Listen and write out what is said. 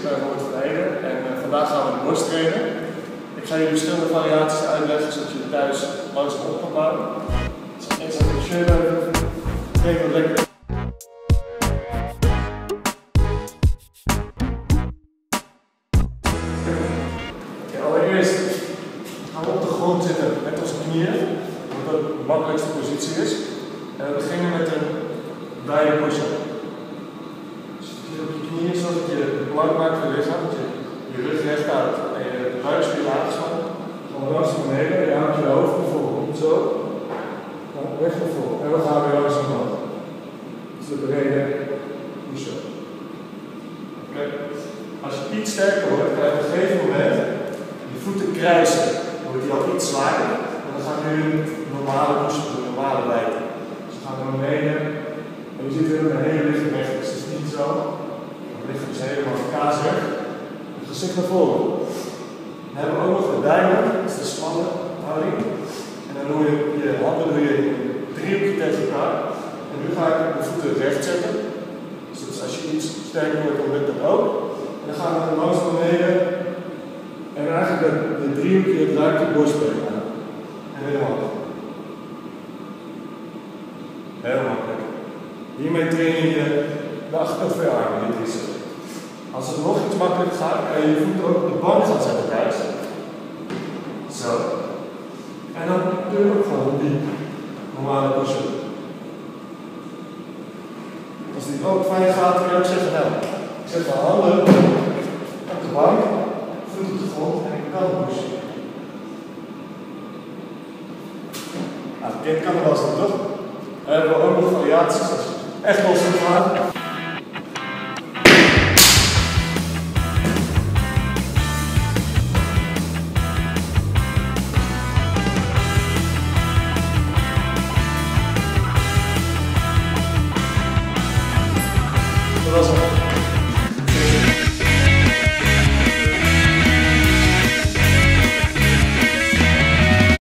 ben Robert van Ede en vandaag gaan we de borst trainen. Ik ga jullie verschillende variaties uitleggen zodat je thuis langzaam op kan bouwen. Dus eerst even de shirt uit. Train wat lekker. Allereerst gaan we op de grond zitten met onze knieën, wat de makkelijkste positie is. En we beginnen met een beide push-up. Dus je zit op je knieën zodat je de plank maakt van je lichaam, dat je rug recht houdt en je buikspier laag spannen. Gewoon langs naar beneden, je houdt je hoofd bijvoorbeeld niet zo. Dan recht naar voren. En we gaan weer langs omhoog. Dus de brede push-up. Okay. Als je iets sterker wordt, kan je op een gegeven moment je voeten kruisen. Dan wordt die ook iets zwaarder. En dan gaan we nu een normale push-up, een normale wijdte. Dus we gaan naar beneden. En je ziet weer een hele lichte weg. Dus het is niet zo. Dan ligt dus helemaal kaasrecht. Het gezicht naar voren. Dan hebben we ook nog de duimen. Dat is de spannen houding. En dan doe je je handen driehoekje tegen elkaar. En nu ga ik de voeten recht zetten. Dus als je iets sterker wordt, dan lukt dat ook. En dan gaan we langs naar beneden. En eigenlijk de driehoekje draait je borstbeen aan. En helemaal. Heel makkelijk. Hiermee train je de achterkant van je armen, dit is het. Als het nog iets makkelijker gaat, kan je je voeten ook op de bank gaan zetten thuis. Zo. En dan doe je ook gewoon die normale push-up. Als die ook fijn gaat, kun je ook zeggen, nou, ik zet mijn handen op de bank, voet op de grond en ik kan pushen. Nou, dit kan er wel eens toch? Dan hebben we ook nog variaties als je echt los moet gaan.